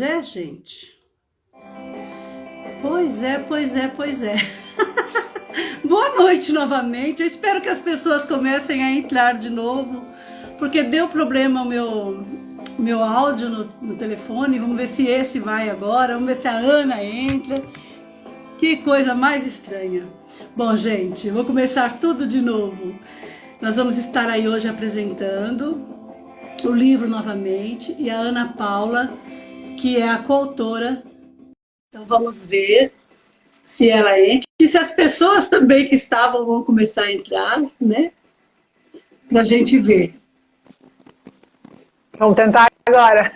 É, gente. Pois é, pois é, pois é. Boa noite novamente. Eu espero que as pessoas comecem a entrar de novo, porque deu problema o meu áudio no telefone. Vamos ver se esse vai agora. Vamos ver se a Ana entra. Que coisa mais estranha. Bom, gente, eu vou começar tudo de novo. Nós vamos estar aí hoje apresentando o livro novamente e a Ana Paula, que é a coautora. Então vamos ver se ela entra e se as pessoas também que estavam vão começar a entrar, né? Pra gente ver. Vamos tentar agora.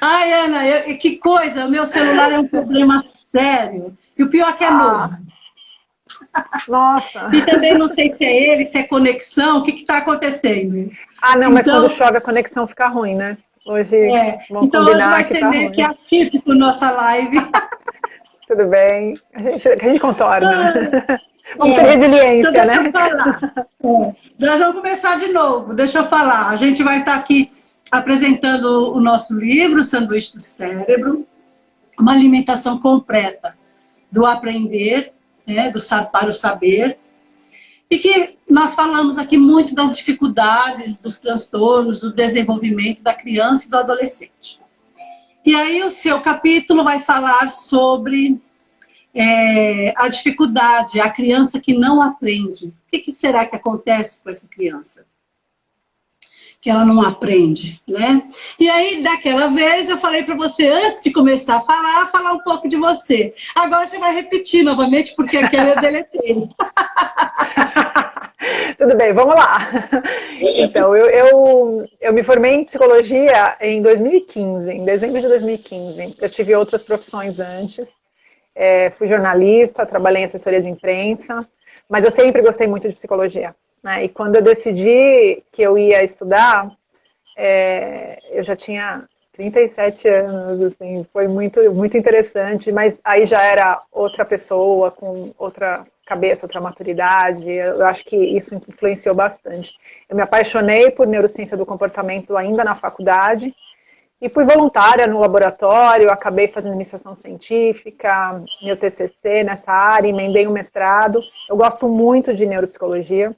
Ai, Ana, que coisa, o meu celular é um problema sério. E o pior é que é novo. Nossa. E também não sei se é ele, se é conexão, o que está acontecendo. Ah, não, mas quando chove a conexão fica ruim, né? Hoje vamos então combinar hoje vai que ser tá meio ruim. que atípico nossa live. Tudo bem, a gente contorna. Vamos ter resiliência, então, deixa né? eu falar. Nós vamos começar de novo, deixa eu falar. A gente vai estar aqui apresentando o nosso livro, Sanduíche do Cérebro, uma alimentação completa do aprender, né, para o saber, e que nós falamos aqui muito das dificuldades, dos transtornos, do desenvolvimento da criança e do adolescente. E aí o seu capítulo vai falar sobre a dificuldade, a criança que não aprende. O que será que acontece com essa criança? Que ela não aprende, né? E aí, daquela vez, eu falei para você, antes de começar a falar um pouco de você. Agora você vai repetir novamente, porque aquela eu deletei. Tudo bem, vamos lá. Então, eu me formei em psicologia em 2015, em dezembro de 2015. Eu tive outras profissões antes. Fui jornalista, trabalhei em assessoria de imprensa, mas eu sempre gostei muito de psicologia, né? E quando eu decidi que eu ia estudar, eu já tinha 37 anos, assim, foi muito, muito interessante, mas aí já era outra pessoa, com outra cabeça, outra maturidade. Eu acho que isso influenciou bastante. Eu me apaixonei por neurociência do comportamento ainda na faculdade, e fui voluntária no laboratório, acabei fazendo iniciação científica, meu TCC nessa área, emendei um mestrado. Eu gosto muito de neuropsicologia.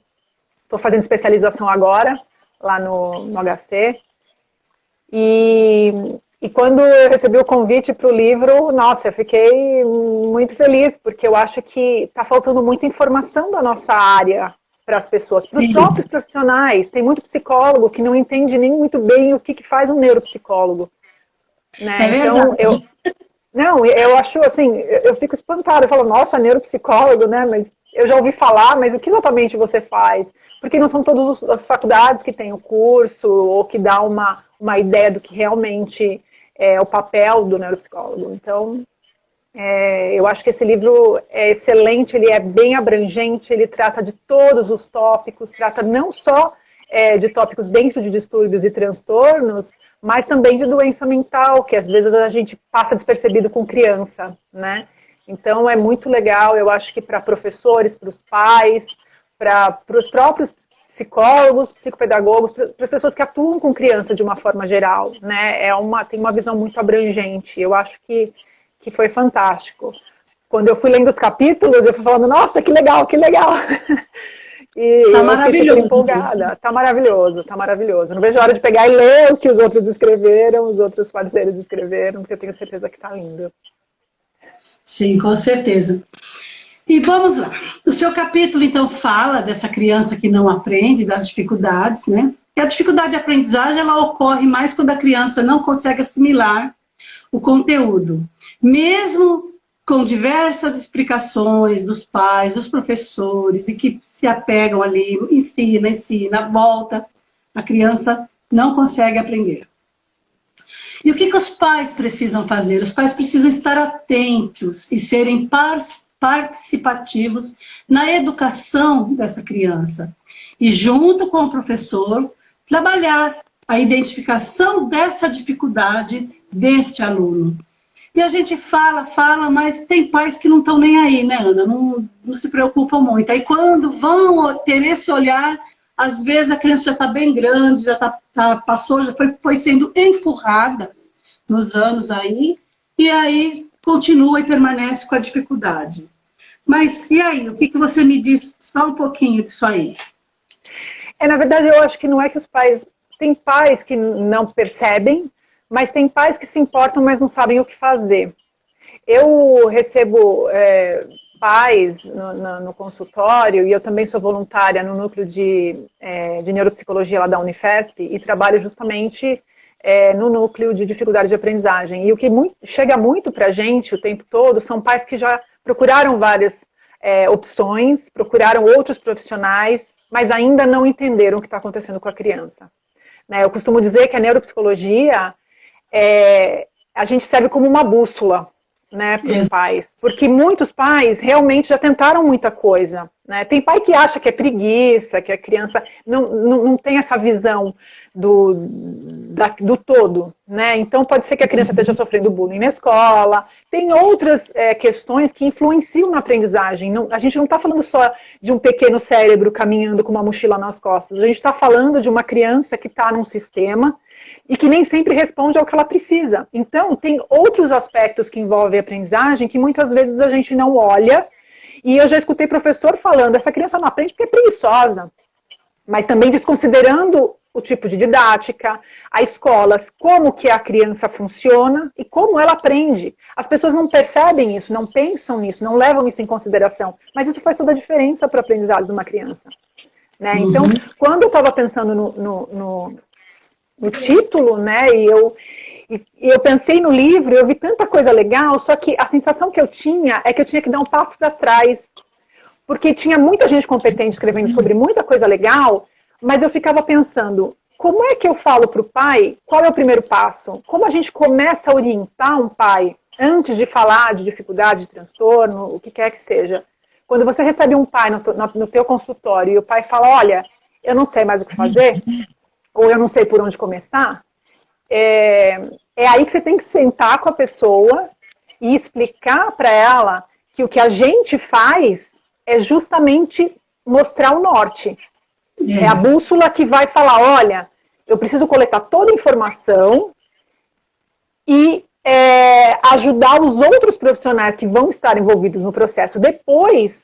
Estou fazendo especialização agora, lá no HC. E quando eu recebi o convite para o livro, nossa, eu fiquei muito feliz, porque eu acho que está faltando muita informação da nossa área para as pessoas, para os próprios profissionais. Tem muito psicólogo que não entende nem muito bem o que faz um neuropsicólogo, né? Então, eu acho assim, eu fico espantada, eu falo, nossa, neuropsicólogo, né? Mas eu já ouvi falar, mas o que exatamente você faz? Porque não são todas as faculdades que têm o curso, ou que dá uma ideia do que realmente é o papel do neuropsicólogo. Então, eu acho que esse livro é excelente, ele é bem abrangente, ele trata de todos os tópicos, trata não só de tópicos dentro de distúrbios e transtornos, mas também de doença mental, que às vezes a gente passa despercebido com criança, né? Então é muito legal, eu acho que para professores, para os pais, para os próprios psicólogos, psicopedagogos, para as pessoas que atuam com criança de uma forma geral, né? Tem uma visão muito abrangente, eu acho que foi fantástico. Quando eu fui lendo os capítulos, eu fui falando, nossa, que legal, que legal. E tá eu fiquei super empolgada. Tá maravilhoso, tá maravilhoso. Não vejo a hora de pegar e ler o que os outros escreveram, os outros parceiros escreveram, porque eu tenho certeza que tá lindo. Sim, com certeza. E vamos lá. O seu capítulo, então, fala dessa criança que não aprende, das dificuldades, né? E a dificuldade de aprendizagem, ela ocorre mais quando a criança não consegue assimilar o conteúdo. Mesmo com diversas explicações dos pais, dos professores, e que se apegam ali, ensina, volta, a criança não consegue aprender. E o que os pais precisam fazer? Os pais precisam estar atentos e serem participativos na educação dessa criança. E junto com o professor, trabalhar a identificação dessa dificuldade deste aluno. E a gente fala, mas tem pais que não estão nem aí, né, Ana? Não se preocupam muito. Aí quando vão ter esse olhar, às vezes a criança já está bem grande, já passou, já foi sendo empurrada nos anos aí, e aí continua e permanece com a dificuldade. Mas e aí, o que você me diz só um pouquinho disso aí? Na verdade, eu acho que não é que os pais... Tem pais que não percebem, mas tem pais que se importam, mas não sabem o que fazer. Eu recebo pais no consultório, e eu também sou voluntária no núcleo de neuropsicologia lá da Unifesp, e trabalho justamente no núcleo de dificuldade de aprendizagem. E o que chega muito para a gente o tempo todo são pais que já procuraram várias opções, procuraram outros profissionais, mas ainda não entenderam o que está acontecendo com a criança. Eu costumo dizer que a neuropsicologia, a gente serve como uma bússola, né, para os pais, porque muitos pais realmente já tentaram muita coisa, né? Tem pai que acha que é preguiça, que a criança não tem essa visão do todo, né? Então pode ser que a criança esteja sofrendo bullying na escola, tem outras questões que influenciam na aprendizagem. A gente não está falando só de um pequeno cérebro caminhando com uma mochila nas costas, a gente está falando de uma criança que está num sistema e que nem sempre responde ao que ela precisa. Então, tem outros aspectos que envolvem a aprendizagem que muitas vezes a gente não olha, e eu já escutei professor falando, essa criança não aprende porque é preguiçosa, mas também desconsiderando o tipo de didática, a escola, como que a criança funciona e como ela aprende. As pessoas não percebem isso, não pensam nisso, não levam isso em consideração, mas isso faz toda a diferença para o aprendizado de uma criança. Né? Então, quando eu estava pensando no título, né, e eu pensei no livro, eu vi tanta coisa legal, só que a sensação que eu tinha é que eu tinha que dar um passo para trás, porque tinha muita gente competente escrevendo sobre muita coisa legal, mas eu ficava pensando, como é que eu falo para o pai, qual é o primeiro passo? Como a gente começa a orientar um pai, antes de falar de dificuldade, de transtorno, o que quer que seja? Quando você recebe um pai no teu consultório e o pai fala, olha, eu não sei mais o que fazer, ou eu não sei por onde começar, é aí que você tem que sentar com a pessoa e explicar para ela que o que a gente faz é justamente mostrar o norte. É a bússola que vai falar, olha, eu preciso coletar toda a informação e ajudar os outros profissionais que vão estar envolvidos no processo depois,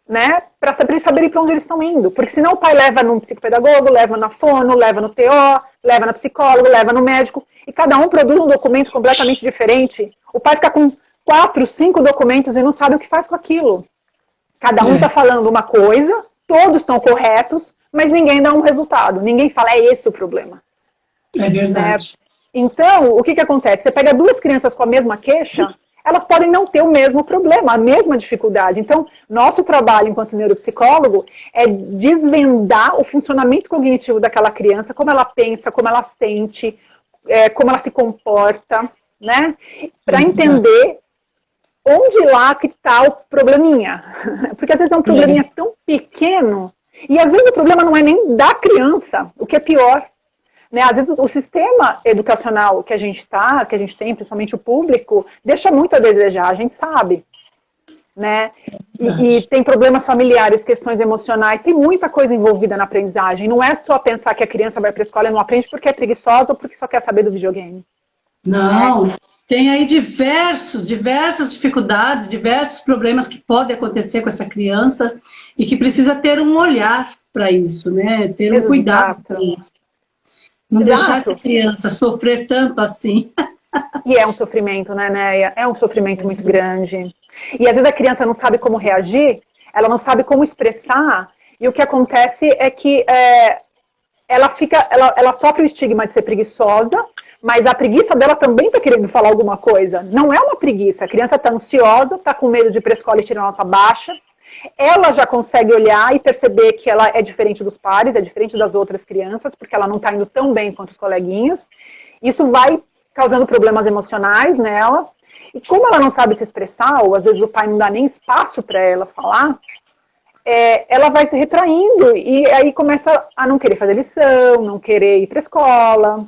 né, para saberem para onde eles estão indo. Porque senão o pai leva no psicopedagogo, leva na fono, leva no TO, leva na psicóloga, leva no médico, e cada um produz um documento completamente diferente. O pai fica com 4, 5 documentos e não sabe o que faz com aquilo. Cada um está falando uma coisa, todos estão corretos, mas ninguém dá um resultado. Ninguém fala, é esse o problema. É verdade. Então, o que acontece? Você pega duas crianças com a mesma queixa, elas podem não ter o mesmo problema, a mesma dificuldade. Então, nosso trabalho enquanto neuropsicólogo é desvendar o funcionamento cognitivo daquela criança, como ela pensa, como ela sente, como ela se comporta, né? Para entender onde lá que está o probleminha. Porque às vezes é um probleminha tão pequeno, e às vezes o problema não é nem da criança, o que é pior. Né? Às vezes o sistema educacional que a gente tem, principalmente o público, deixa muito a desejar, a gente sabe. Né? E tem problemas familiares, questões emocionais, tem muita coisa envolvida na aprendizagem. Não é só pensar que a criança vai para a escola e não aprende porque é preguiçosa ou porque só quer saber do videogame. Não, tem aí diversas dificuldades, diversos problemas que podem acontecer com essa criança e que precisa ter um olhar para isso, né? Ter um cuidado para isso. Não deixar essa criança sofrer tanto assim. E é um sofrimento, né, Neia? É um sofrimento muito grande. E às vezes a criança não sabe como reagir, ela não sabe como expressar, e o que acontece é que ela sofre o estigma de ser preguiçosa, mas a preguiça dela também está querendo falar alguma coisa. Não é uma preguiça, a criança está ansiosa, está com medo de ir para a escola e tirar nota baixa, ela já consegue olhar e perceber que ela é diferente dos pares, é diferente das outras crianças, porque ela não está indo tão bem quanto os coleguinhas. Isso vai causando problemas emocionais nela. E como ela não sabe se expressar, ou às vezes o pai não dá nem espaço para ela falar, ela vai se retraindo e aí começa a não querer fazer lição, não querer ir para a escola.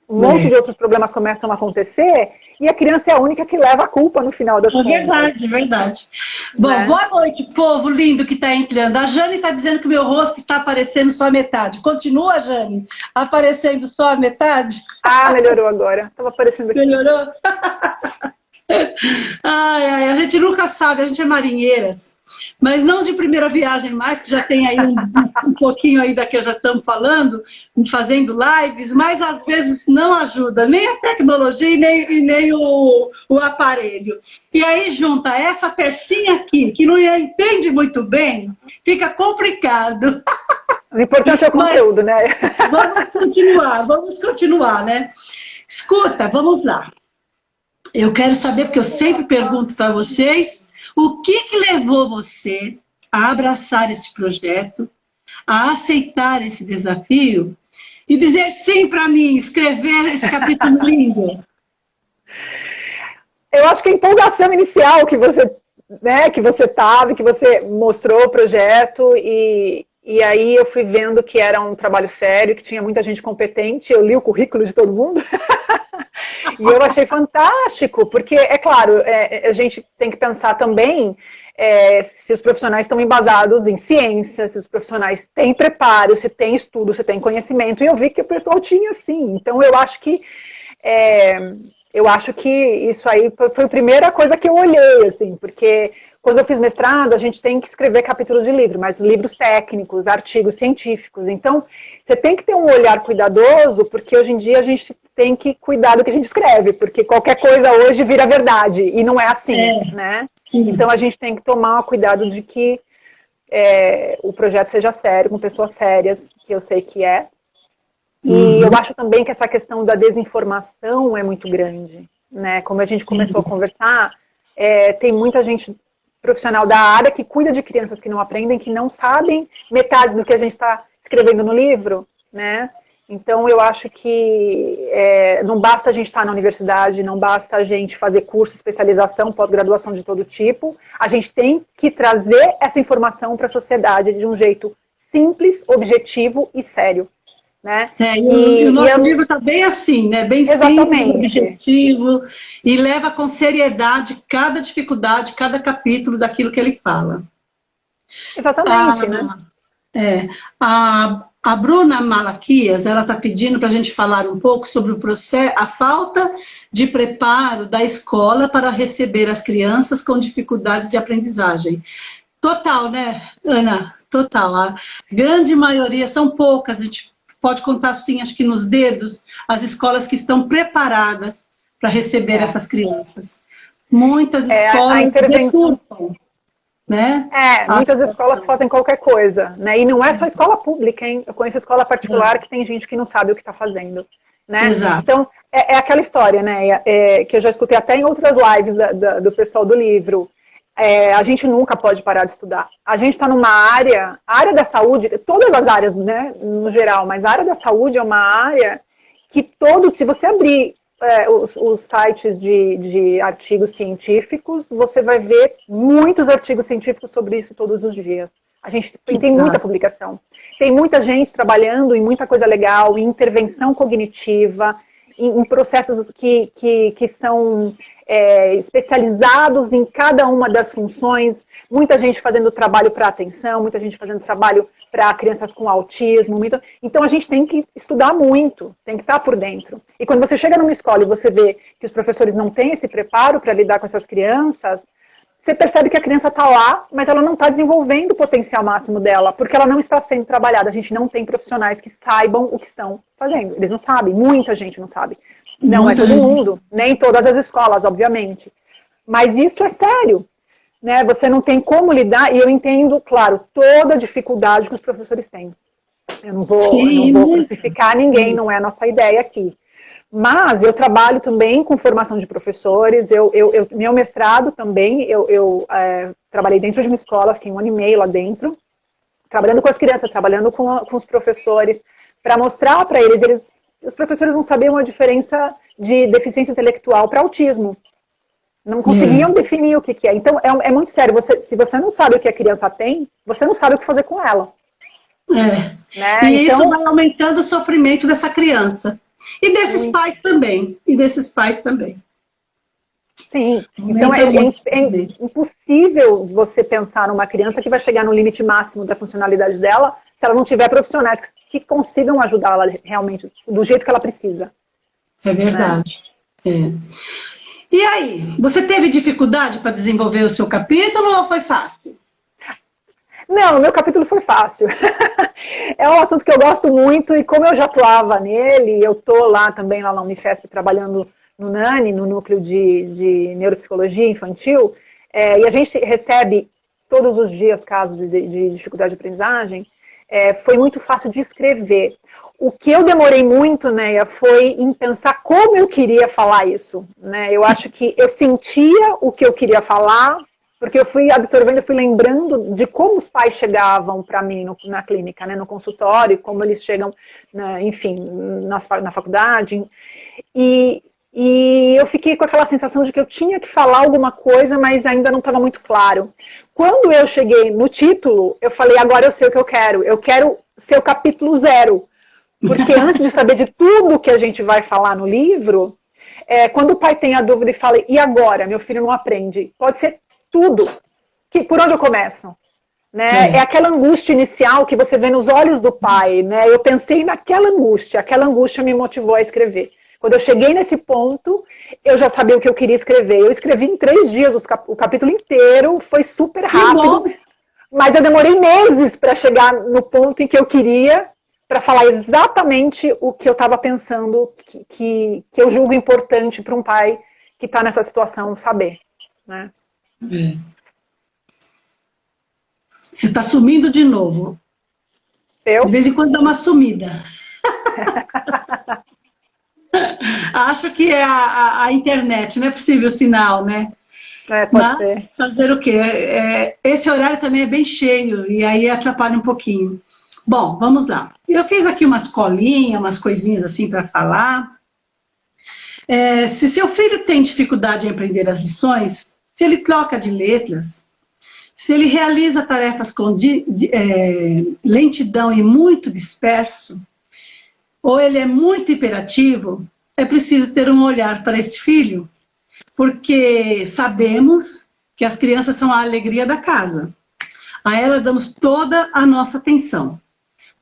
Um monte de outros problemas começam a acontecer e a criança é a única que leva a culpa no final das contas. É verdade, é verdade. Bom, boa noite, povo lindo que está entrando. A Jane está dizendo que o meu rosto está aparecendo só a metade. Continua, Jane? Aparecendo só a metade? Ah, melhorou agora. Estava aparecendo aqui. Melhorou? Ai, ai, a gente nunca sabe, a gente é marinheiras. Mas não de primeira viagem mais, que já tem aí um pouquinho aí da que já estamos falando, fazendo lives, mas às vezes não ajuda, nem a tecnologia e nem o aparelho. E aí junta essa pecinha aqui, que não entende muito bem, fica complicado. O importante é o conteúdo, né? Vamos continuar, né? Escuta, vamos lá. Eu quero saber, porque eu sempre pergunto para vocês, o que levou você a abraçar este projeto, a aceitar esse desafio e dizer sim para mim, escrever esse capítulo lindo? Eu acho que a empolgação inicial que você tava, que você mostrou o projeto e aí eu fui vendo que era um trabalho sério, que tinha muita gente competente, eu li o currículo de todo mundo. E eu achei fantástico, porque, é claro, a gente tem que pensar também se os profissionais estão embasados em ciência, se os profissionais têm preparo, se tem estudo, se tem conhecimento, e eu vi que o pessoal tinha sim. Então eu acho que isso aí foi a primeira coisa que eu olhei, assim, porque quando eu fiz mestrado, a gente tem que escrever capítulos de livro, mas livros técnicos, artigos científicos. Então, você tem que ter um olhar cuidadoso, porque hoje em dia a gente tem que cuidar do que a gente escreve, porque qualquer coisa hoje vira verdade, e não é assim, né? Sim. Então, a gente tem que tomar cuidado de que o projeto seja sério, com pessoas sérias, que eu sei que é. E eu acho também que essa questão da desinformação é muito grande, né? Como a gente começou a conversar, tem muita gente profissional da área que cuida de crianças que não aprendem, que não sabem metade do que a gente está escrevendo no livro, né? Então, eu acho que não basta a gente estar na universidade, não basta a gente fazer curso, especialização, pós-graduação de todo tipo. A gente tem que trazer essa informação para a sociedade de um jeito simples, objetivo e sério. Né? E o nosso livro está bem assim, né? Bem simples, objetivo, e leva com seriedade cada dificuldade, cada capítulo daquilo que ele fala. Exatamente, né? A Bruna Malaquias, ela está pedindo para a gente falar um pouco sobre o processo, a falta de preparo da escola para receber as crianças com dificuldades de aprendizagem. Total, né, Ana? Total. A grande maioria, são poucas, a gente pode contar, sim, acho que nos dedos, as escolas que estão preparadas para receber essas crianças. Muitas escolas deturpam, né? Muitas escolas fazem qualquer coisa, né? E não é só escola pública, hein? Eu conheço escola particular que tem gente que não sabe o que está fazendo, né? Exato. Então, é aquela história, né? Que eu já escutei até em outras lives do pessoal do livro. A gente nunca pode parar de estudar. A gente está numa área, a área da saúde, todas as áreas, né, no geral, mas a área da saúde é uma área que se você abrir os sites de artigos científicos, você vai ver muitos artigos científicos sobre isso todos os dias. A gente tem muita publicação. Tem muita gente trabalhando em muita coisa legal, em intervenção cognitiva, em processos que são especializados em cada uma das funções, muita gente fazendo trabalho para atenção, muita gente fazendo trabalho para crianças com autismo. Então a gente tem que estudar muito, tem que estar por dentro. E quando você chega numa escola e você vê que os professores não têm esse preparo para lidar com essas crianças, você percebe que a criança está lá, mas ela não está desenvolvendo o potencial máximo dela, porque ela não está sendo trabalhada. A gente não tem profissionais que saibam o que estão fazendo. Eles não sabem, muita gente não sabe. Não é todo mundo, nem todas as escolas, obviamente. Mas isso é sério, né? Você não tem como lidar, e eu entendo, claro, toda a dificuldade que os professores têm. Eu não vou crucificar ninguém, não é a nossa ideia aqui. Mas eu trabalho também com formação de professores, meu mestrado também, eu trabalhei dentro de uma escola, fiquei 1 ano e meio lá dentro, trabalhando com as crianças, trabalhando com os professores, para mostrar para eles, os professores não sabiam a diferença de deficiência intelectual para autismo. Não conseguiam definir o que é. Então, é muito sério. Se você não sabe o que a criança tem, você não sabe o que fazer com ela. Né? E então, isso vai aumentando o sofrimento dessa criança. E desses pais também. E desses pais também. Sim, então é impossível você pensar numa criança que vai chegar no limite máximo da funcionalidade dela se ela não tiver profissionais que consigam ajudá-la realmente do jeito que ela precisa. É verdade. Né? E aí, você teve dificuldade para desenvolver o seu capítulo ou foi fácil? Não, o meu capítulo foi fácil. É um assunto que eu gosto muito e como eu já atuava nele, eu estou lá também, lá na Unifesp, trabalhando no NANI, no Núcleo de Neuropsicologia Infantil, e a gente recebe todos os dias casos de dificuldade de aprendizagem, foi muito fácil de escrever. O que eu demorei muito, né, foi em pensar como eu queria falar isso. Né? Eu acho que eu sentia o que eu queria falar, porque eu fui absorvendo, eu fui lembrando de como os pais chegavam para mim na clínica, né, no consultório, como eles chegam, enfim, na faculdade. E eu fiquei com aquela sensação de que eu tinha que falar alguma coisa, mas ainda não estava muito claro. Quando eu cheguei no título, eu falei, agora eu sei o que eu quero. Eu quero ser o capítulo 0. Porque antes de saber de tudo que a gente vai falar no livro, quando o pai tem a dúvida e fala, e agora? Meu filho não aprende. Pode ser tudo. Por onde eu começo? Né? É aquela angústia inicial que você vê nos olhos do pai. Né? Eu pensei naquela angústia. Aquela angústia me motivou a escrever. Quando eu cheguei nesse ponto, eu já sabia o que eu queria escrever. Eu escrevi em 3 dias o capítulo inteiro, foi super rápido. Mas eu demorei meses para chegar no ponto em que eu queria, para falar exatamente o que eu estava pensando, que eu julgo importante para um pai que está nessa situação saber. Né? Você está sumindo de novo. Eu? De vez em quando dá uma sumida. Acho que é a internet, não é possível o sinal, né? Pode ser. Fazer o quê? Esse horário também é bem cheio e aí atrapalha um pouquinho. Bom, vamos lá. Eu fiz aqui umas colinhas, umas coisinhas assim para falar. Se seu filho tem dificuldade em aprender as lições, se ele troca de letras, se ele realiza tarefas com lentidão e muito disperso, ou ele é muito hiperativo, é preciso ter um olhar para este filho, porque sabemos que as crianças são a alegria da casa. A elas damos toda a nossa atenção.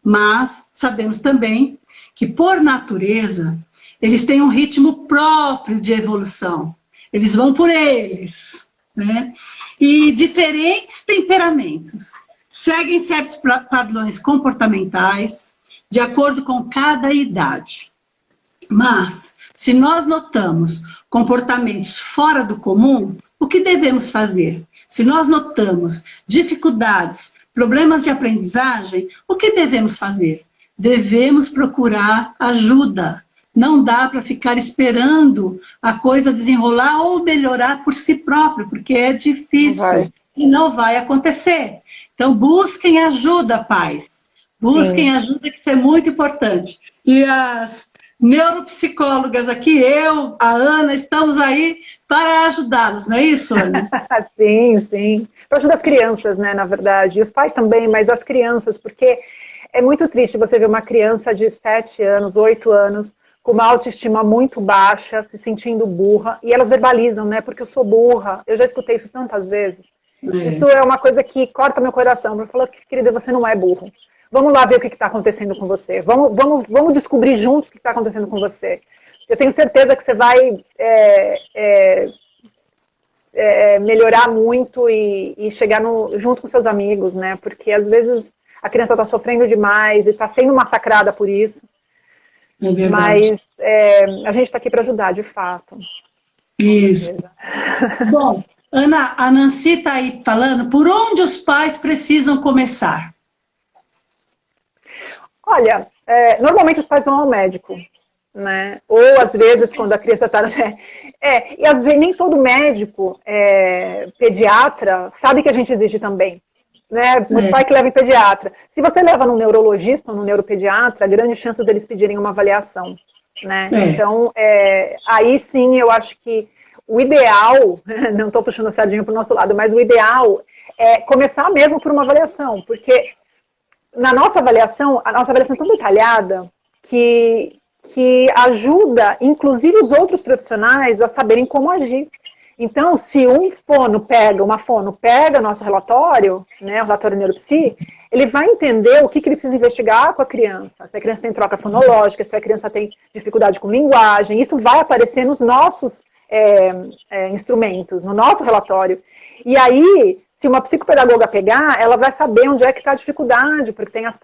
Mas sabemos também que, por natureza, eles têm um ritmo próprio de evolução. Eles vão por eles. Né? E diferentes temperamentos seguem certos padrões comportamentais de acordo com cada idade. Mas, se nós notamos comportamentos fora do comum, o que devemos fazer? Se nós notamos dificuldades, problemas de aprendizagem, o que devemos fazer? Devemos procurar ajuda. Não dá para ficar esperando a coisa desenrolar ou melhorar por si próprio, porque é difícil e não vai acontecer. Então, busquem ajuda, pais. Busquem ajuda, que isso é muito importante. E as neuropsicólogas aqui, eu, a Ana, estamos aí para ajudá-los, não é isso, Ana? Sim, sim. Para ajudar as crianças, né, na verdade. E os pais também, mas as crianças, porque é muito triste você ver uma criança de 7 anos, 8 anos, com uma autoestima muito baixa, se sentindo burra, e elas verbalizam, né, porque eu sou burra. Eu já escutei isso tantas vezes. Isso é uma coisa que corta meu coração. Eu falo, querida, você não é burro. Vamos lá ver o que está acontecendo com você. Vamos descobrir juntos o que está acontecendo com você. Eu tenho certeza que você vai melhorar muito e chegar junto com seus amigos, né? Porque às vezes a criança está sofrendo demais e está sendo massacrada por isso. É verdade. Mas a gente está aqui para ajudar, de fato. Isso. Bom, Ana, a Nancy está aí falando, por onde os pais precisam começar? Olha, normalmente os pais vão ao médico, né? Ou às vezes quando a criança está... e às vezes nem todo médico pediatra sabe que a gente existe também. Né? O pai que leva em pediatra. Se você leva num neurologista ou num neuropediatra, grande chance deles pedirem uma avaliação. Né? Então, aí sim eu acho que o ideal, não estou puxando a sardinha para o nosso lado, mas o ideal é começar mesmo por uma avaliação, porque a nossa avaliação é tão detalhada que que ajuda, inclusive, os outros profissionais a saberem como agir. Então, se uma fono pega nosso relatório, né, o relatório neuropsi, ele vai entender o que ele precisa investigar com a criança. Se a criança tem troca fonológica, se a criança tem dificuldade com linguagem, isso vai aparecer nos nossos instrumentos, no nosso relatório. E aí, se uma psicopedagoga pegar, ela vai saber onde é que está a dificuldade, porque tem as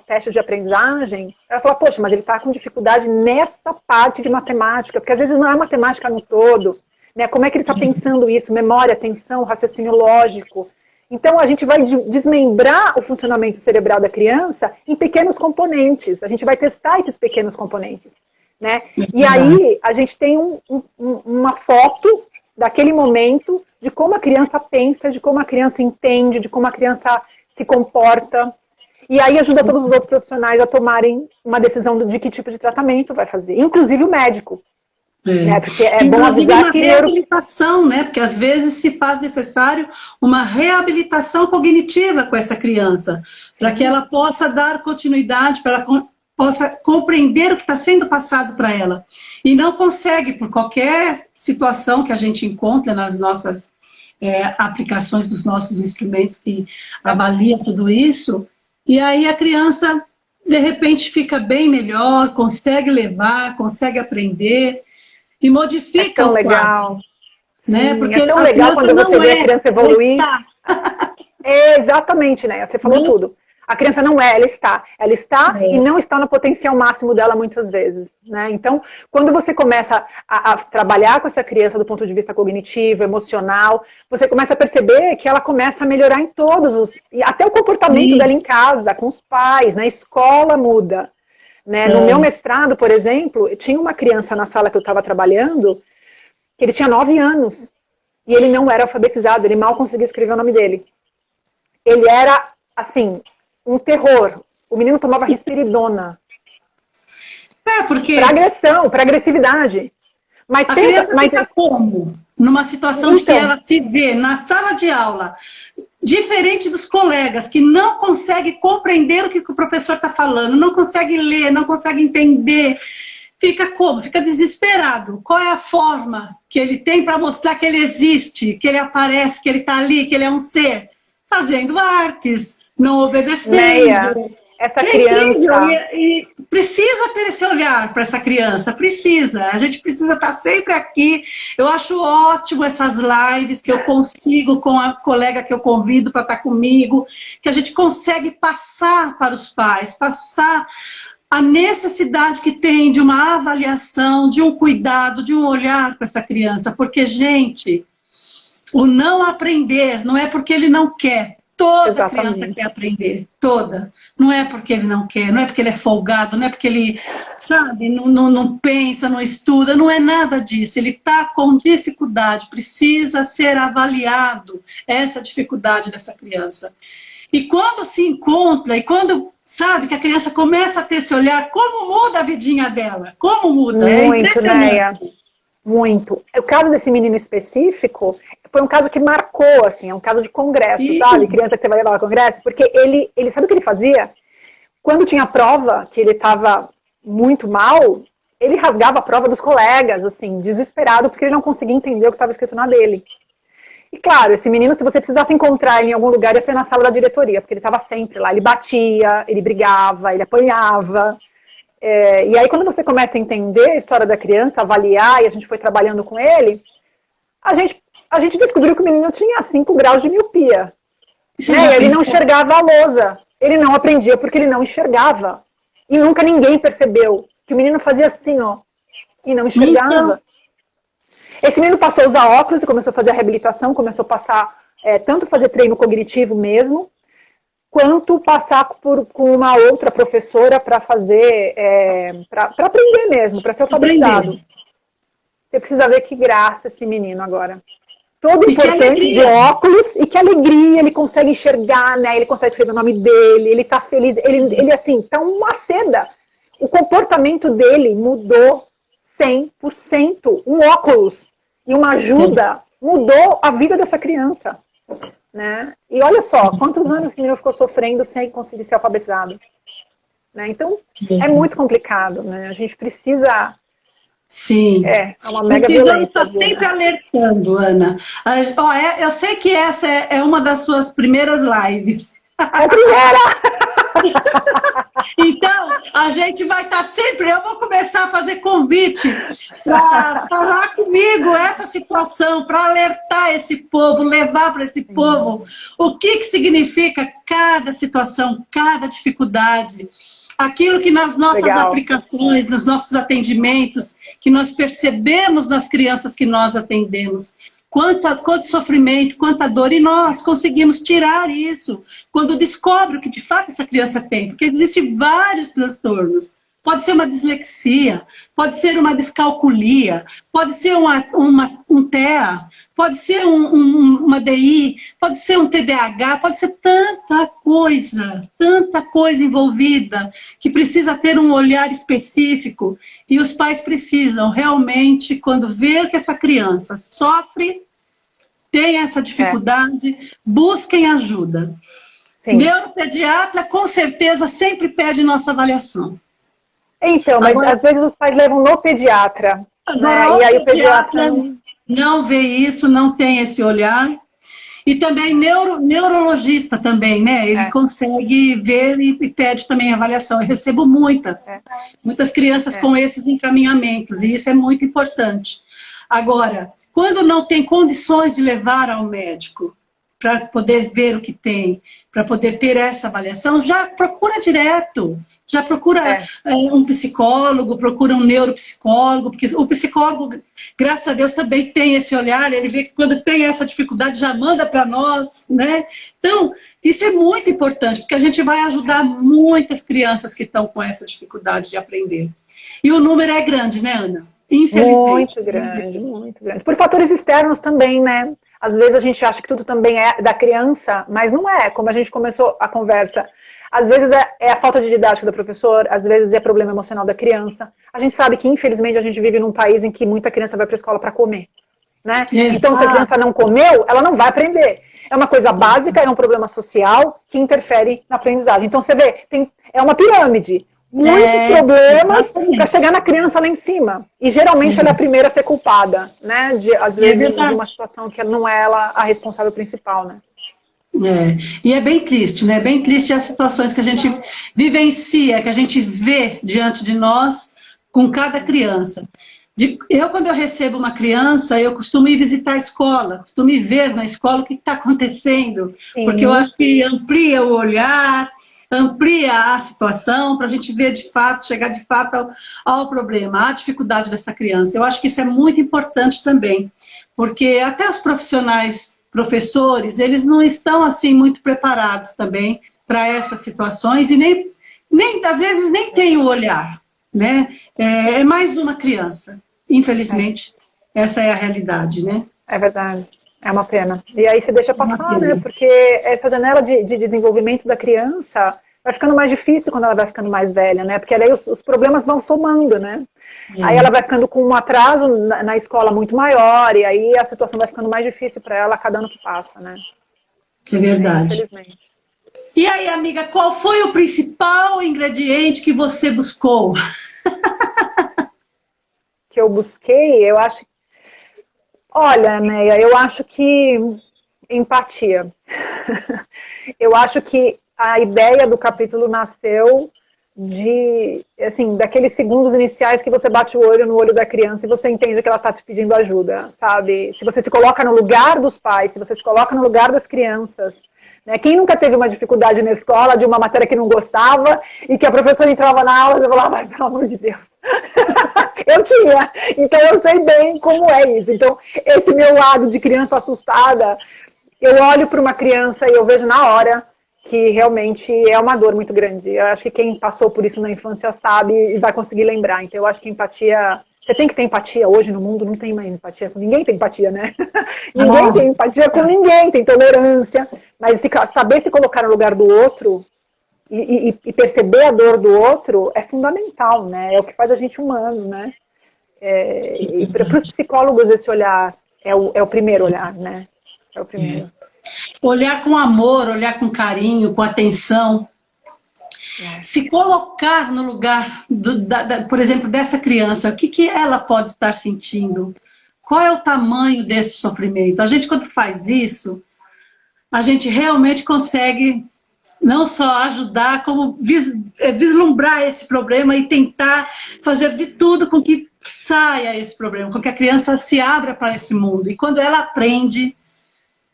testes de aprendizagem. Ela fala, poxa, mas ele está com dificuldade nessa parte de matemática, porque às vezes não é matemática no todo. Né? Como é que ele está pensando isso? Memória, atenção, raciocínio lógico. Então, a gente vai desmembrar o funcionamento cerebral da criança em pequenos componentes. A gente vai testar esses pequenos componentes. Né? E aí, a gente tem uma foto daquele momento de como a criança pensa, de como a criança entende, de como a criança se comporta. E aí ajuda todos os outros profissionais a tomarem uma decisão de que tipo de tratamento vai fazer, inclusive o médico. Né? Porque é bom avisar uma reabilitação, né? Porque às vezes se faz necessário uma reabilitação cognitiva com essa criança, para que ela possa dar continuidade, para ela possa compreender o que está sendo passado para ela. E não consegue, por qualquer situação que a gente encontra nas nossas aplicações dos nossos instrumentos que avalia tudo isso, e aí a criança, de repente, fica bem melhor, consegue levar, consegue aprender, e modifica o legal. Né? Porque é tão legal quando você vê a criança evoluir. Exatamente, né? Você falou tudo. A criança não ela está. Ela está e não está no potencial máximo dela muitas vezes. Né? Então, quando você começa a trabalhar com essa criança do ponto de vista cognitivo, emocional, você começa a perceber que ela começa a melhorar em até o comportamento dela em casa, com os pais, na escola muda. Né? No meu mestrado, por exemplo, tinha uma criança na sala que eu estava trabalhando, que ele tinha 9 anos, e ele não era alfabetizado, ele mal conseguia escrever o nome dele. Ele era, assim, um terror. O menino tomava risperidona. Porque... Para agressão, para agressividade. Mas a criança fica como? Numa situação de que ela se vê na sala de aula, diferente dos colegas, que não consegue compreender o que o professor está falando, não consegue ler, não consegue entender. Fica como? Fica desesperado. Qual é a forma que ele tem para mostrar que ele existe, que ele aparece, que ele está ali, que ele é um ser? Fazendo artes, não obedecendo. Essa criança... E precisa ter esse olhar para essa criança, precisa. A gente precisa estar sempre aqui. Eu acho ótimo essas lives que eu consigo com a colega que eu convido para estar comigo, que a gente consegue passar para os pais, passar a necessidade que tem de uma avaliação, de um cuidado, de um olhar para essa criança. Porque, gente, o não aprender não é porque ele não quer. Toda criança quer aprender, toda. Não é porque ele não quer, não é porque ele é folgado, não é porque ele, sabe, não pensa, não estuda, não é nada disso. Ele está com dificuldade, precisa ser avaliado essa dificuldade dessa criança. E quando se encontra, e quando, sabe, que a criança começa a ter esse olhar, como muda a vidinha dela? Como muda? Muito, é impressionante. Né? Muito. O caso desse menino específico foi um caso que marcou, assim, é um caso de congresso, sabe? Criança que você vai levar ao congresso, porque ele sabe o que ele fazia? Quando tinha prova, que ele estava muito mal, ele rasgava a prova dos colegas, assim, desesperado, porque ele não conseguia entender o que estava escrito na dele. E claro, esse menino, se você precisasse encontrar ele em algum lugar, ia ser na sala da diretoria, porque ele estava sempre lá, ele batia, ele brigava, ele apanhava. E aí quando você começa a entender a história da criança, avaliar, e a gente foi trabalhando com ele, a gente descobriu que o menino tinha 5 graus de miopia. Né? Ele não enxergava a lousa. Ele não aprendia porque ele não enxergava. E nunca ninguém percebeu que o menino fazia assim, ó, e não enxergava. Então... Esse menino passou a usar óculos e começou a fazer a reabilitação, começou a passar, tanto fazer treino cognitivo mesmo, quanto passar com uma outra professora para fazer, para aprender mesmo, para ser alfabetizado. Você precisa ver que graça esse menino agora. Todo importante de óculos, e que alegria, ele consegue enxergar, né? Ele consegue escrever o nome dele, ele tá feliz, ele assim, tá uma seda. O comportamento dele mudou 100%. Um óculos e uma ajuda mudou a vida dessa criança. Né? E olha só, quantos anos esse menino ficou sofrendo sem conseguir ser alfabetizado. né? Então, é muito complicado, né? A gente precisa... Sim. É uma mega Precisamos violência. estar sempre alertando, Ana. Eu sei que essa é uma das suas primeiras lives. É a primeira! Então, a gente vai estar sempre... Eu vou começar a fazer convite para falar comigo essa situação, para alertar esse povo, levar para esse povo o que significa cada situação, cada dificuldade. Aquilo que nas nossas aplicações, nos nossos atendimentos, que nós percebemos nas crianças que nós atendemos. Quanto sofrimento, quanta dor, e nós conseguimos tirar isso quando descobre o que de fato essa criança tem, porque existem vários transtornos. Pode ser uma dislexia, pode ser uma descalculia, pode ser um TEA, pode ser uma DI, pode ser um TDAH, pode ser tanta coisa envolvida, que precisa ter um olhar específico. E os pais precisam realmente, quando ver que essa criança sofre, tem essa dificuldade, busquem ajuda. Sim. Neuropediatra, com certeza, sempre pede nossa avaliação. Então, mas agora, às vezes os pais levam no pediatra, né? E aí o pediatra não vê isso, não tem esse olhar. E também neurologista também, né? Ele consegue ver e pede também avaliação. Eu recebo muitas crianças com esses encaminhamentos, e isso é muito importante. Agora, quando não tem condições de levar ao médico, para poder ver o que tem, para poder ter essa avaliação, já procura direto. Já procura um psicólogo, procura um neuropsicólogo, porque o psicólogo, graças a Deus, também tem esse olhar, ele vê que quando tem essa dificuldade já manda para nós, né? Então, isso é muito importante, porque a gente vai ajudar muitas crianças que estão com essa dificuldade de aprender. E o número é grande, né, Ana? Infelizmente. Muito grande, muito grande. Por fatores externos também, né? Às vezes a gente acha que tudo também é da criança, mas não é, como a gente começou a conversa. Às vezes é a falta de didática do professor, às vezes é problema emocional da criança. A gente sabe que, infelizmente, a gente vive num país em que muita criança vai para a escola para comer, né? Então, se a criança não comeu, ela não vai aprender. É uma coisa básica, é um problema social que interfere na aprendizagem. Então, você vê, é uma pirâmide. Muitos problemas para chegar na criança lá em cima. E, geralmente, ela é a primeira a ser culpada, né? Às vezes, de uma situação que não é ela a responsável principal, né? E é bem triste, né? Bem triste as situações que a gente vivencia, que a gente vê diante de nós com cada criança. Quando eu recebo uma criança, eu costumo ir visitar a escola, costumo ir ver na escola o que está acontecendo, porque eu acho que amplia o olhar, amplia a situação para a gente ver de fato, chegar de fato ao problema, à dificuldade dessa criança. Eu acho que isso é muito importante também, porque até os professores, eles não estão assim muito preparados também para essas situações e nem às vezes nem tem o olhar, né? É mais uma criança, infelizmente, essa é a realidade, né? É verdade, é uma pena. E aí você deixa passar, né? Porque essa janela de desenvolvimento da criança vai ficando mais difícil quando ela vai ficando mais velha, né? Porque aí os problemas vão somando, né? Aí ela vai ficando com um atraso na escola muito maior, e aí a situação vai ficando mais difícil para ela a cada ano que passa, né? É verdade. Infelizmente. E aí, amiga, qual foi o principal ingrediente que você buscou? Que eu busquei, eu acho... Olha, Neia, eu acho que empatia. Eu acho que a ideia do capítulo nasceu daqueles segundos iniciais que você bate o olho no olho da criança e você entende que ela está te pedindo ajuda, sabe? Se você se coloca no lugar dos pais, se você se coloca no lugar das crianças, né? Quem nunca teve uma dificuldade na escola de uma matéria que não gostava e que a professora entrava na aula e falava, pelo amor de Deus. Eu tinha, então eu sei bem como é isso. Então, esse meu lado de criança assustada, eu olho para uma criança e eu vejo na hora que realmente é uma dor muito grande. Eu acho que quem passou por isso na infância sabe e vai conseguir lembrar. Então eu acho que empatia... Você tem que ter empatia hoje no mundo, não tem mais empatia com ninguém, tem empatia, né? Ninguém tem empatia com ninguém, tem tolerância. Mas saber se colocar no lugar do outro e perceber a dor do outro é fundamental, né? É o que faz a gente humano, né? E para os psicólogos esse olhar é o primeiro olhar, né? É o primeiro. Olhar com amor, olhar com carinho, com atenção. Se colocar no lugar, por exemplo, dessa criança, o que ela pode estar sentindo? Qual é o tamanho desse sofrimento? A gente, quando faz isso, a gente realmente consegue não só ajudar, como vislumbrar esse problema e tentar fazer de tudo com que saia esse problema, com que a criança se abra para esse mundo. E quando ela aprende,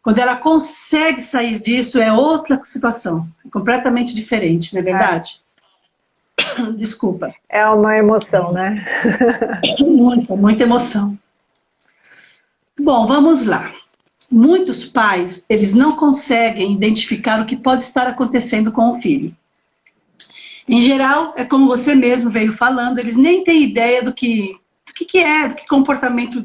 quando ela consegue sair disso, é outra situação, é completamente diferente, não é verdade? Desculpa. É uma emoção, né? Muita, muita emoção. Bom, vamos lá. Muitos pais, eles não conseguem identificar o que pode estar acontecendo com o filho. Em geral, é como você mesmo veio falando, eles nem têm ideia do que é, do que comportamento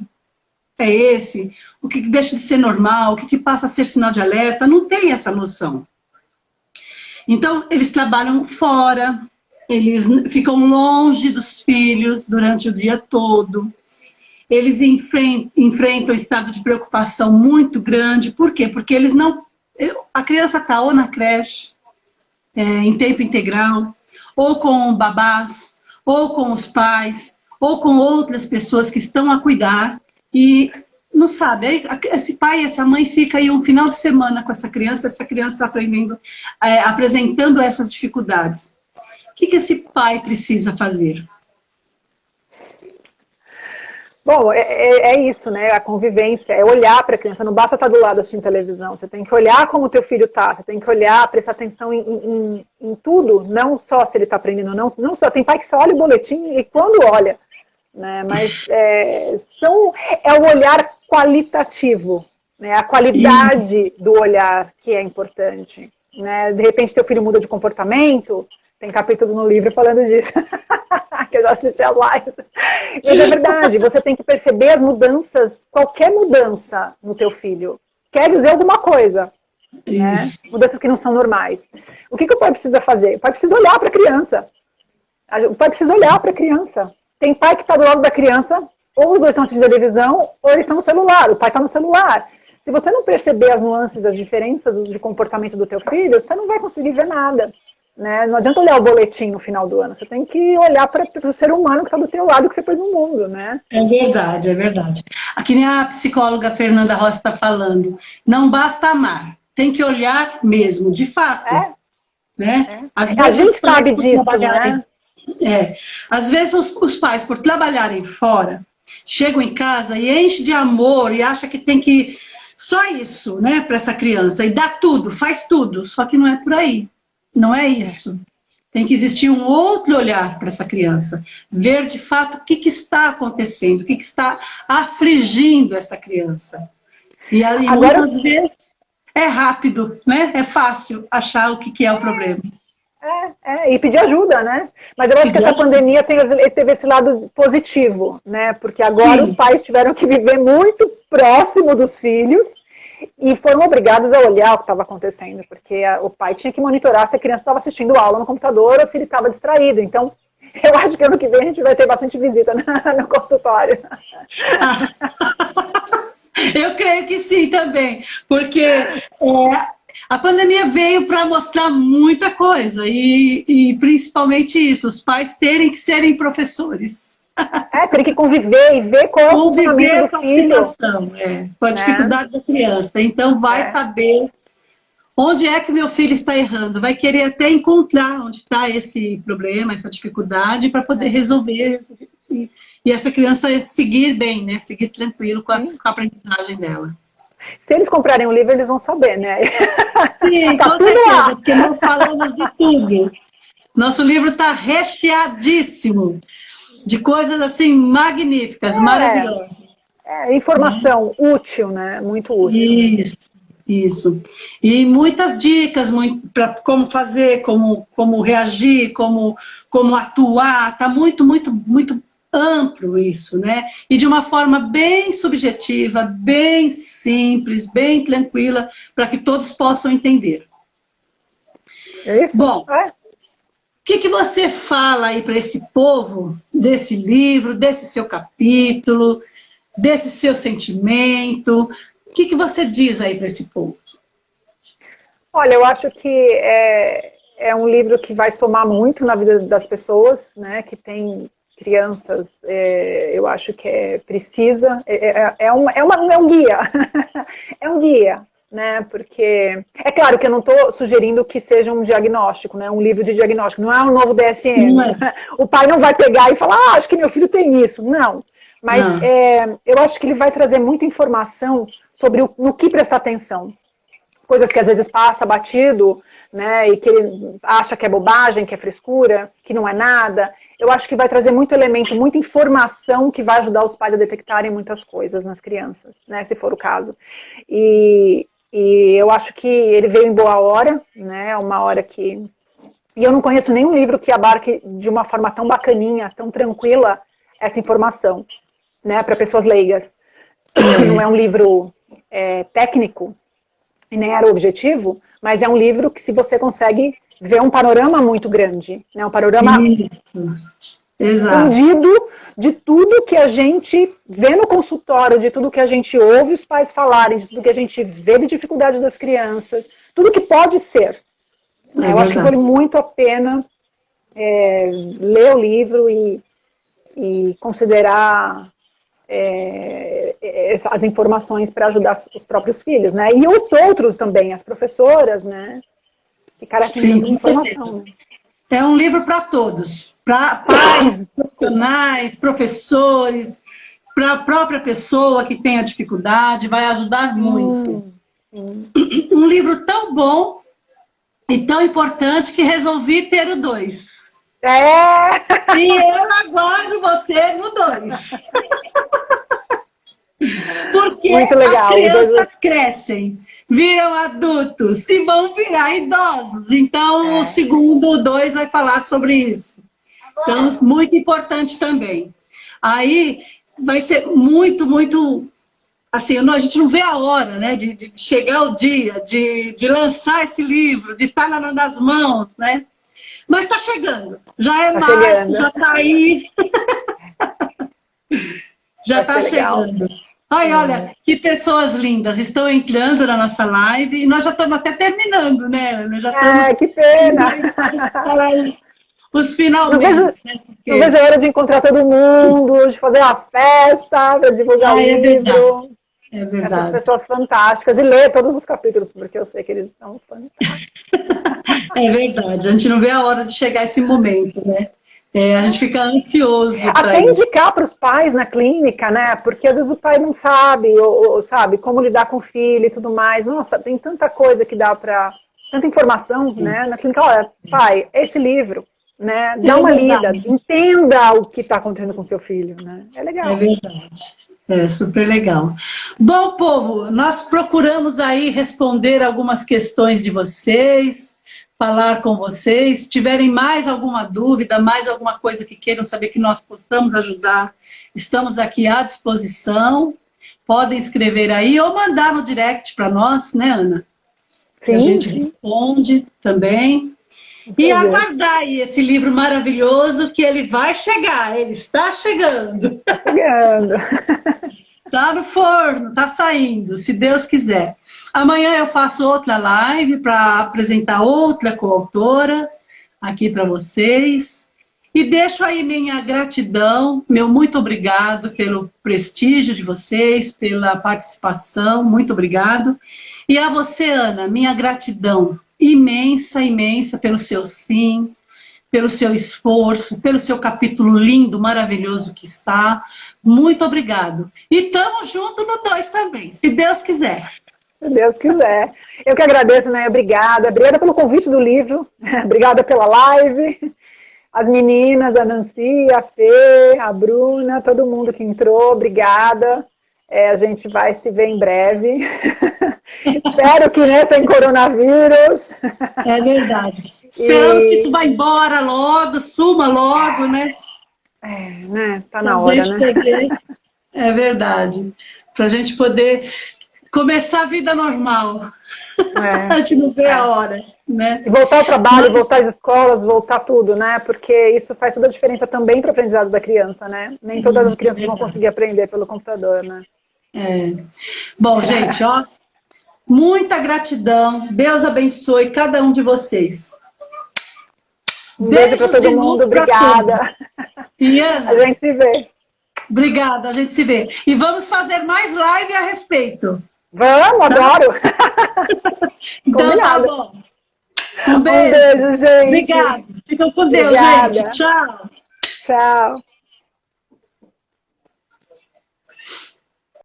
é esse, o que deixa de ser normal, o que passa a ser sinal de alerta, não tem essa noção. Então, eles trabalham fora, eles ficam longe dos filhos durante o dia todo. Eles enfrentam um estado de preocupação muito grande. Por quê? Porque eles não... A criança está ou na creche, em tempo integral, ou com babás, ou com os pais, ou com outras pessoas que estão a cuidar e não sabe. Aí, esse pai e essa mãe fica aí um final de semana com essa criança aprendendo, apresentando essas dificuldades. O que esse pai precisa fazer? Bom, é isso, né? A convivência, é olhar para a criança. Não basta estar do lado assistindo televisão. Você tem que olhar como o teu filho está. Você tem que olhar, prestar atenção em tudo. Não só se ele está aprendendo, não só. Tem pai que só olha o boletim e quando olha, né? Mas é o olhar qualitativo, né? A qualidade do olhar que é importante, né? De repente teu filho muda de comportamento. Tem capítulo no livro falando disso. Que eu já assisti as lives. Mas é verdade, você tem que perceber as mudanças, qualquer mudança no teu filho. Quer dizer alguma coisa. Né? Mudanças que não são normais. O que o pai precisa fazer? O pai precisa olhar para a criança. O pai precisa olhar para a criança. Tem pai que está do lado da criança, ou os dois estão assistindo televisão, ou eles estão no celular. O pai está no celular. Se você não perceber as nuances, as diferenças de comportamento do teu filho, você não vai conseguir ver nada. Né? Não adianta olhar o boletim no final do ano, você tem que olhar para o ser humano que está do teu lado, que você pôs no mundo, né? É verdade, é verdade. Aqui nem a psicóloga Fernanda Rossi está falando, não basta amar, tem que olhar mesmo, de fato. Né? Às vezes a gente sabe disso, né? Às vezes os pais, por trabalharem fora, chegam em casa e enchem de amor e acham que tem que... Só isso, né, para essa criança, e dá tudo, faz tudo, só que não é por aí. Não é isso. Tem que existir um outro olhar para essa criança. Ver de fato o que está acontecendo, o que está afligindo essa criança. E aí, muitas vezes, é rápido, né? É fácil achar o que é o problema. E pedir ajuda, né? Mas eu acho que essa pandemia teve esse lado positivo, né? Porque agora os pais tiveram que viver muito próximo dos filhos e foram obrigados a olhar o que estava acontecendo, porque o pai tinha que monitorar se a criança estava assistindo aula no computador ou se ele estava distraído. Então, eu acho que ano que vem a gente vai ter bastante visita no consultório. Eu creio que sim também, porque a pandemia veio para mostrar muita coisa e principalmente isso, os pais terem que serem professores. Tem que conviver e ver qual é o funcionamento do filho. Com a dificuldade da criança. Então vai saber onde é que meu filho está errando. Vai querer até encontrar onde está esse problema, essa dificuldade, para poder resolver. E essa criança seguir bem, né? Seguir tranquilo com a aprendizagem dela. Se eles comprarem um livro, eles vão saber, né? Sim, com certeza, porque nós falamos de tudo. Nosso livro está recheadíssimo de coisas assim magníficas, maravilhosas. Informação útil, né? Muito útil. Isso. E muitas dicas para como fazer, como reagir, como atuar. Está muito, muito, muito amplo isso, né? E de uma forma bem subjetiva, bem simples, bem tranquila, para que todos possam entender. Bom, o que você fala aí para esse povo, desse livro, desse seu capítulo, desse seu sentimento? O que você diz aí para esse povo? Olha, eu acho que é um livro que vai somar muito na vida das pessoas, né, que tem crianças, eu acho que precisa, é um guia, é um guia, né, porque é claro que eu não estou sugerindo que seja um diagnóstico, né, um livro de diagnóstico, não é um novo DSM, o pai não vai pegar e falar, acho que meu filho tem isso, não, mas eu acho que ele vai trazer muita informação sobre no que prestar atenção, coisas que às vezes passa batido, né, e que ele acha que é bobagem, que é frescura, que não é nada. Eu acho que vai trazer muito elemento, muita informação que vai ajudar os pais a detectarem muitas coisas nas crianças, né, se for o caso. E eu acho que ele veio em boa hora, né, uma hora que... E eu não conheço nenhum livro que abarque de uma forma tão bacaninha, tão tranquila, essa informação, né, para pessoas leigas. Não é um livro técnico, e nem era o objetivo, mas é um livro que se você consegue ver um panorama muito grande, né? Um panorama expandido de tudo que a gente vê no consultório, de tudo que a gente ouve os pais falarem, de tudo que a gente vê de dificuldade das crianças, tudo que pode ser. Né? Eu acho que vale muito a pena ler o livro e considerar as informações para ajudar os próprios filhos, né? E os outros também, as professoras, né? Que carecem de informação. Né? É um livro para todos, para pais, profissionais, professores, para a própria pessoa que tenha dificuldade, vai ajudar muito. Um livro tão bom e tão importante que resolvi ter o 2. E eu aguardo você no 2. Porque muito legal. As crianças crescem, viram adultos e vão virar idosos. Então, o segundo, o 2, vai falar sobre isso. Então, muito importante também. Aí, vai ser muito, muito... Assim, a gente não vê a hora, né? De chegar o dia, de lançar esse livro, de estar nas mãos, né? Mas está chegando. Já é março, já está aí. Já está chegando. Ai, olha, que pessoas lindas estão entrando na nossa live e nós já estamos até terminando, né, Ana? Já estamos... que pena! Os finalmente. Não vejo a hora de encontrar todo mundo, de fazer uma festa, para divulgar o livro. É verdade. Essas pessoas fantásticas. E ler todos os capítulos, porque eu sei que eles são fantásticos. É verdade. A gente não vê a hora de chegar esse momento, né? A gente fica ansioso. Até indicar para os pais na clínica, né? Porque às vezes o pai não sabe, ou sabe como lidar com o filho e tudo mais. Nossa, tem tanta coisa que dá para... Tanta informação, né? Na clínica, olha, pai, esse livro, né? Dá uma lida, entenda o que está acontecendo com seu filho, né? É legal. É verdade. É super legal. Bom, povo, nós procuramos aí responder algumas questões de vocês, falar com vocês. Se tiverem mais alguma dúvida, mais alguma coisa que queiram saber que nós possamos ajudar, estamos aqui à disposição. Podem escrever aí ou mandar no direct para nós, né, Ana? Que a gente responde também. E aguardar aí esse livro maravilhoso que ele vai chegar, ele está chegando. Está chegando. Está no forno, está saindo, se Deus quiser. Amanhã eu faço outra live para apresentar outra coautora aqui para vocês. E deixo aí minha gratidão, meu muito obrigado pelo prestígio de vocês, pela participação, muito obrigado. E a você, Ana, minha gratidão imensa, imensa pelo seu sim, pelo seu esforço, pelo seu capítulo lindo, maravilhoso que está. Muito obrigado. E estamos juntos no 2 também, se Deus quiser. Se Deus quiser. Eu que agradeço, né? Obrigada. Obrigada pelo convite do livro. Obrigada pela live. As meninas, a Nancy, a Fê, a Bruna, todo mundo que entrou, obrigada. A gente vai se ver em breve. Espero que sem coronavírus. É verdade. Esperamos que isso vá embora logo, suma logo, né? Né? Tá na hora, né? É verdade. Pra gente poder começar a vida normal. A gente não vê a hora, né? E voltar ao trabalho, voltar às escolas, voltar tudo, né? Porque isso faz toda a diferença também para o aprendizado da criança, né? Nem todas as crianças vão conseguir aprender pelo computador, né? Bom, gente, ó, muita gratidão. Deus abençoe cada um de vocês. Um beijo para todo mundo, obrigada. E Ana, a gente se vê. Obrigada, a gente se vê. E vamos fazer mais live a respeito. Vamos, adoro. Então tá bom. Um beijo. Um beijo, gente. Obrigada. Ficam com Deus, Obrigada. gente. Tchau. Tchau.